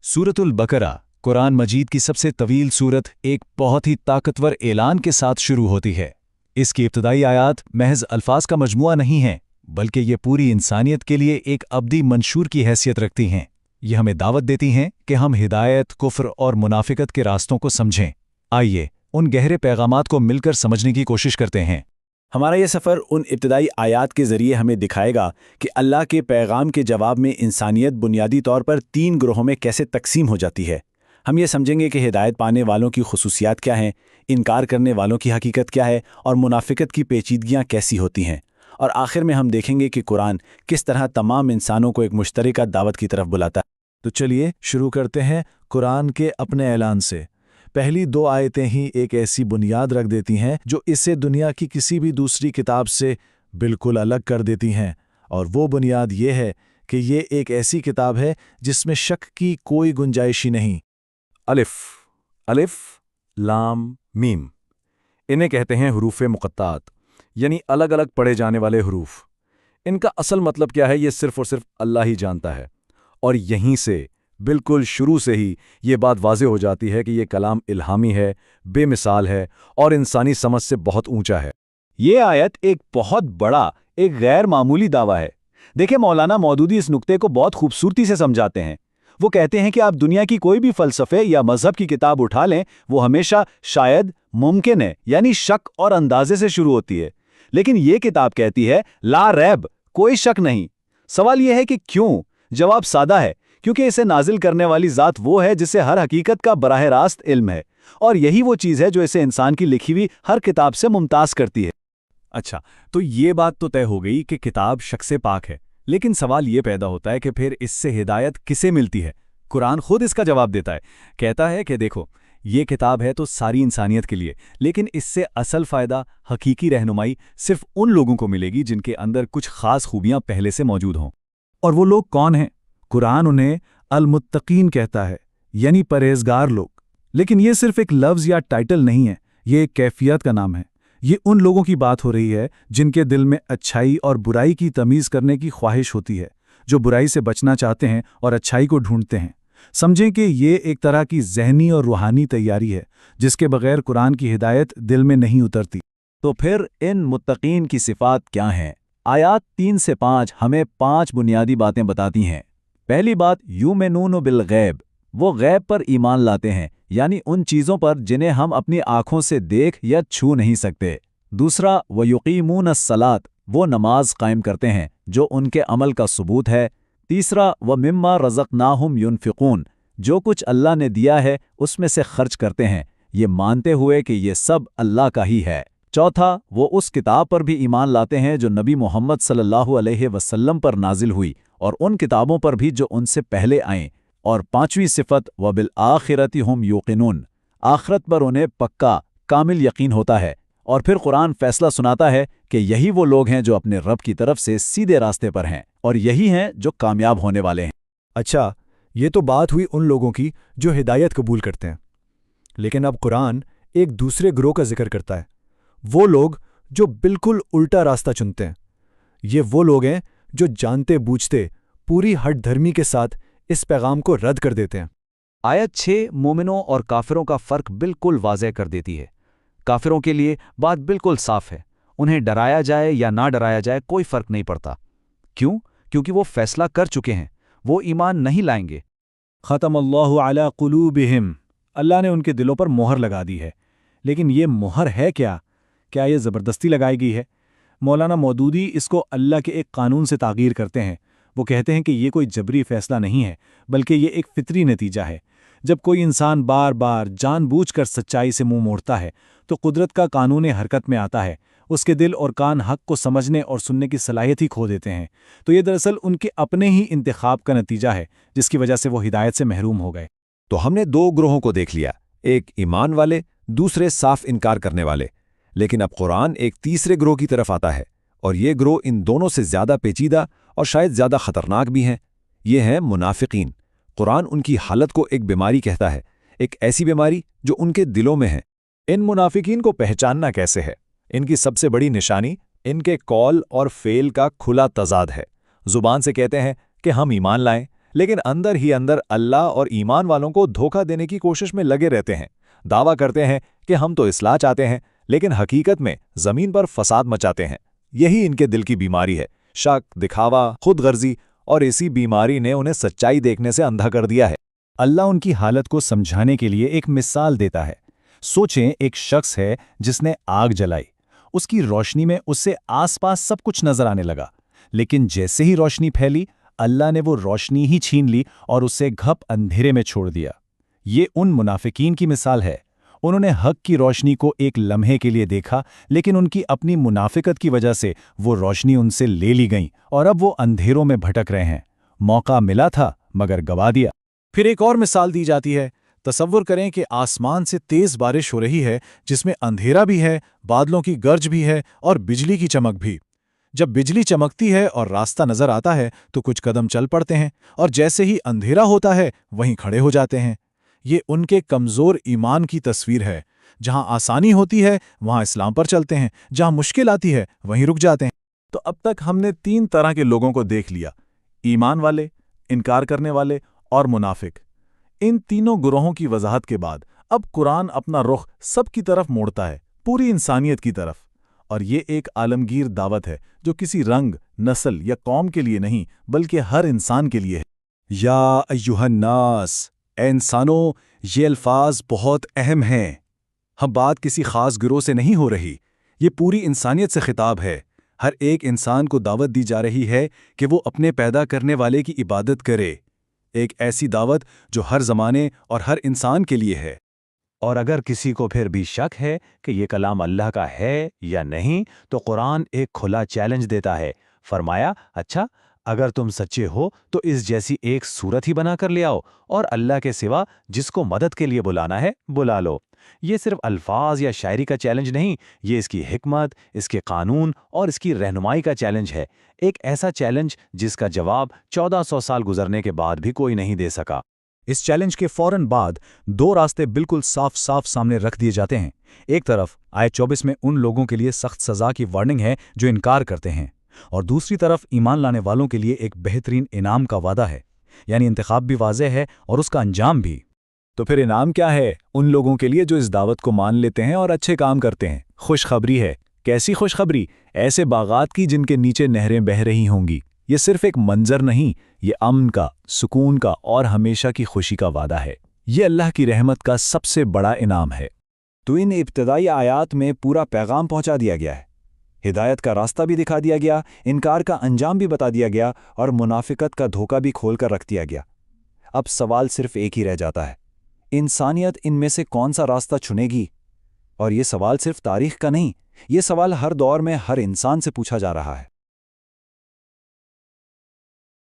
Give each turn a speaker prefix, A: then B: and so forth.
A: सूरतुल बकरा कुरान मजीद की सबसे तवील सूरत एक बहुत ही ताकतवर ऐलान के साथ शुरू होती है। इसकी इब्तदाई आयात महज अल्फाज का मजमुआ नहीं है, बल्कि ये पूरी इंसानियत के लिए एक अब्दी मंशूर की हैसियत रखती हैं। ये हमें दावत देती हैं कि हम हिदायत, कुफ्र और मुनाफिकत के रास्तों को समझें। आइए उन गहरे पैगामात को मिलकर समझने की कोशिश करते हैं।
B: हमारा ये सफ़र उन इब्तदाई आयात के ज़रिए हमें दिखाएगा कि अल्लाह के पैगाम के जवाब में इंसानियत बुनियादी तौर पर 3 ग्रोहों में कैसे तकसीम हो जाती है। हम ये समझेंगे कि हिदायत पाने वालों की खुसूसियात क्या हैं, इनकार करने वालों की हकीकत क्या है और मुनाफिकत की पेचीदगियाँ कैसी होती हैं। और आखिर में हम देखेंगे कि कुरान किस तरह तमाम इंसानों को एक मुश्तरका दावत की तरफ बुलाता है।
C: तो चलिए शुरू करते हैं कुरान के अपने ऐलान से। पहली 2 आयतें ही एक ऐसी बुनियाद रख देती हैं जो इसे दुनिया की किसी भी दूसरी किताब से बिल्कुल अलग कर देती हैं, और वो बुनियाद ये है कि ये एक ऐसी किताब है जिसमें शक की कोई गुंजाइश ही नहीं।
D: अलिफ, अलिफ, लाम, मीम, इन्हें कहते हैं हुरूफ़े मुक़त्तात, यानी अलग अलग पढ़े जाने वाले हुरूफ। इनका असल मतलब क्या है ये सिर्फ़ और सिर्फ अल्लाह ही जानता है। और यहीं से बिल्कुल शुरू से ही ये बात वाज़ेह हो जाती है कि ये कलाम इल्हामी है, बेमिसाल है और इंसानी समझ से बहुत ऊंचा है।
B: ये आयत एक बहुत बड़ा, एक गैर मामूली दावा है। देखिए, मौलाना मौदूदी इस नुक्ते को बहुत खूबसूरती से समझाते हैं। वो कहते हैं कि आप दुनिया की कोई भी फ़लसफ़े या मज़हब की किताब उठा लें, वो हमेशा शायद, मुमकिन है, यानी शक और अंदाजे से शुरू होती है। लेकिन ये किताब कहती है ला रैब, कोई शक नहीं। सवाल यह है कि क्यों? जवाब सादा है, क्योंकि इसे नाजिल करने वाली ज़ात वो है जिसे हर हकीकत का बराह रास्त इल्म है, और यही वो चीज़ है जो इसे इंसान की लिखी हुई हर किताब से मुमताज़ करती है।
A: अच्छा, तो ये बात तो तय हो गई कि किताब शक से पाक है, लेकिन सवाल ये पैदा होता है कि फिर इससे हिदायत किसे मिलती है? कुरान खुद इसका जवाब देता है। कहता है कि देखो, ये किताब है तो सारी इंसानियत के लिए, लेकिन इससे असल फ़ायदा, हकीकी रहनुमाई सिर्फ उन लोगों को मिलेगी जिनके अंदर कुछ ख़ास खूबियाँ पहले से मौजूद हों।
C: और वो लोग कौन हैं? कुरान उन्हें अल-मुत्तकीन कहता है, यानी परहेजगार लोग। लेकिन ये सिर्फ एक लफ्ज़ या टाइटल नहीं है, ये एक कैफियत का नाम है। ये उन लोगों की बात हो रही है जिनके दिल में अच्छाई और बुराई की तमीज़ करने की ख्वाहिश होती है, जो बुराई से बचना चाहते हैं और अच्छाई को ढूंढते हैं। समझें कि ये एक तरह की ज़हनी और रूहानी तैयारी है, जिसके बगैर कुरान की हिदायत दिल में नहीं उतरती।
B: तो फिर इन मुत्तकीन की सिफ़ात क्या हैं? आयात 3 से 5 हमें 5 बुनियादी बातें बताती हैं। पहली बात, युमिनून बिल गैब, वो गैब पर ईमान लाते हैं, यानी उन चीज़ों पर जिन्हें हम अपनी आँखों से देख या छू नहीं सकते। दूसरा, व युकीमून अस्सलात, वो नमाज कायम करते हैं जो उनके अमल का सबूत है। तीसरा, व मिम्मा रज़क़नाहुम युनफ़िक़ून, जो कुछ अल्लाह ने दिया है उसमें से खर्च करते हैं, ये मानते हुए कि ये सब अल्लाह का ही है। चौथा, वो उस किताब पर भी ईमान लाते हैं जो नबी मोहम्मद सल्लल्लाहु अलैहि वसल्लम पर नाजिल हुई, और उन किताबों पर भी जो उनसे पहले आएं। और 5वीं सिफत, व बिल आखिरति हुम यूक़िनून, आखिरत पर उन्हें पक्का कामिल यकीन होता है। और फिर कुरान फैसला सुनाता है कि यही वो लोग हैं जो अपने रब की तरफ से सीधे रास्ते पर हैं, और यही हैं जो कामयाब होने वाले हैं।
C: अच्छा, ये तो बात हुई उन लोगों की जो हिदायत कबूल करते हैं। लेकिन अब कुरान एक दूसरे ग्रोह का जिक्र करता है, वो लोग जो बिल्कुल उल्टा रास्ता चुनते हैं। ये वो लोग हैं जो जानते बूझते पूरी हट धर्मी के साथ इस पैगाम को रद्द कर देते हैं।
A: आयत 6 मोमिनों और काफिरों का फ़र्क बिल्कुल वाज़ेह कर देती है। काफिरों के लिए बात बिल्कुल साफ है, उन्हें डराया जाए या ना डराया जाए कोई फ़र्क नहीं पड़ता। क्यों? क्योंकि वो फैसला कर चुके हैं, वो ईमान नहीं लाएंगे।
C: ख़तमल्लाहु अला क़ुलूबिहिम, अल्लाह ने उनके दिलों पर मोहर लगा दी है। लेकिन ये मोहर है क्या? क्या ये ज़बरदस्ती लगाई गई है? मौलाना मौदूदी इसको अल्लाह के एक कानून से तागीर करते हैं। वो कहते हैं कि ये कोई जबरी फैसला नहीं है, बल्कि ये एक फितरी नतीजा है। जब कोई इंसान बार बार जानबूझकर सच्चाई से मुंह मोड़ता है तो कुदरत का कानून हरकत में आता है। उसके दिल और कान हक को समझने और सुनने की सलाहियत ही खो देते हैं। तो ये दरअसल उनके अपने ही इंतखाब का नतीजा है, जिसकी वजह से वो हिदायत से महरूम हो गए।
D: तो हमने 2 ग्रोहों को देख लिया, एक ईमान वाले, दूसरे साफ इनकार करने वाले। लेकिन अब कुरान एक तीसरे ग्रोह की तरफ आता है, और ये ग्रोह इन दोनों से ज़्यादा पेचीदा और शायद ज़्यादा ख़तरनाक भी हैं। ये हैं मुनाफिकीन। कुरान उनकी हालत को एक बीमारी कहता है, एक ऐसी बीमारी जो उनके दिलों में है।
B: इन मुनाफिकीन को पहचानना कैसे है? इनकी सबसे बड़ी निशानी इनके कौल और फेल का खुला तजाद है। ज़ुबान से कहते हैं कि हम ईमान लाएं, लेकिन अंदर ही अंदर अल्लाह और ईमान वालों को धोखा देने की कोशिश में लगे रहते हैं। दावा करते हैं कि हम तो इस्लाह चाहते हैं, लेकिन हकीकत में ज़मीन पर फसाद मचाते हैं। यही इनके दिल की बीमारी है, शक, दिखावा, खुदगर्जी, और इसी बीमारी ने उन्हें सच्चाई देखने से अंधा कर दिया है।
C: अल्लाह उनकी हालत को समझाने के लिए एक मिसाल देता है। सोचें, एक शख्स है जिसने आग जलाई। उसकी रोशनी में उससे आसपास सब कुछ नजर आने लगा, लेकिन जैसे ही रोशनी फैली, अल्लाह ने वो रोशनी ही छीन ली और उसे घप अंधेरे में छोड़ दिया। ये उन मुनाफिकीन की मिसाल है। उन्होंने हक की रोशनी को एक लम्हे के लिए देखा, लेकिन उनकी अपनी मुनाफिकत की वजह से वो रोशनी उनसे ले ली गई और अब वो अंधेरों में भटक रहे हैं। मौका मिला था मगर गवा दिया।
A: फिर एक और मिसाल दी जाती है। तसव्वुर करें कि आसमान से तेज बारिश हो रही है, जिसमें अंधेरा भी है, बादलों की गर्ज भी है और बिजली की चमक भी। जब बिजली चमकती है और रास्ता नजर आता है तो कुछ कदम चल पड़ते हैं, और जैसे ही अंधेरा होता है वहीं खड़े हो जाते हैं। ये उनके कमजोर ईमान की तस्वीर है। जहां आसानी होती है वहां इस्लाम पर चलते हैं, जहां मुश्किल आती है वहीं रुक जाते हैं।
B: तो अब तक हमने 3 तरह के लोगों को देख लिया: ईमान वाले, इनकार करने वाले और मुनाफिक। इन तीनों गुरोहों की वजाहत के बाद अब कुरान अपना रुख सबकी तरफ मोड़ता है, पूरी इंसानियत की तरफ। और ये एक आलमगीर दावत है जो किसी रंग, नस्ल या कौम के लिए नहीं, बल्कि हर इंसान के लिए है।
A: या अय्युहन्नास, ए इंसानों, ये अल्फाज बहुत अहम हैं। हम बात किसी खास गिरोह से नहीं हो रही, ये पूरी इंसानियत से खिताब है। हर एक इंसान को दावत दी जा रही है कि वो अपने पैदा करने वाले की इबादत करे। एक ऐसी दावत जो हर ज़माने और हर इंसान के लिए है।
C: और अगर किसी को फिर भी शक है कि ये कलाम अल्लाह का है या नहीं, तो कुरान एक खुला चैलेंज देता है। फरमाया, अच्छा, अगर तुम सच्चे हो तो इस जैसी एक सूरत ही बनाकर ले आओ और अल्लाह के सिवा जिसको मदद के लिए बुलाना है बुला लो। ये सिर्फ अल्फाज या शायरी का चैलेंज नहीं, ये इसकी हिकमत, इसके कानून और इसकी रहनुमाई का चैलेंज है। एक ऐसा चैलेंज जिसका जवाब 1400 साल गुजरने के बाद भी कोई नहीं दे सका।
A: इस चैलेंज के फौरन बाद 2 रास्ते बिल्कुल साफ साफ सामने रख दिए जाते हैं। एक तरफ आयत 24 में उन लोगों के लिए सख्त सजा की वार्निंग है जो इनकार करते हैं, और दूसरी तरफ ईमान लाने वालों के लिए एक बेहतरीन इनाम का वादा है। यानी इंतखाब भी वाज़ेह है और उसका अंजाम भी।
B: तो फिर इनाम क्या है उन लोगों के लिए जो इस दावत को मान लेते हैं और अच्छे काम करते हैं? खुशखबरी है। कैसी खुशखबरी? ऐसे बागात की जिनके नीचे नहरें बह रही होंगी। ये सिर्फ एक मंजर नहीं, ये अमन का, सुकून का और हमेशा की खुशी का वादा है। ये अल्लाह की रहमत का सबसे बड़ा इनाम है।
A: तो इन इब्तदाई आयात में पूरा पैगाम पहुंचा दिया गया है। हिदायत का रास्ता भी दिखा दिया गया, इनकार का अंजाम भी बता दिया गया और मुनाफिकत का धोखा भी खोल कर रख दिया गया। अब सवाल सिर्फ एक ही रह जाता है, इंसानियत इनमें से कौन सा रास्ता चुनेगी? और ये सवाल सिर्फ तारीख का नहीं, ये सवाल हर दौर में हर इंसान से पूछा जा रहा है।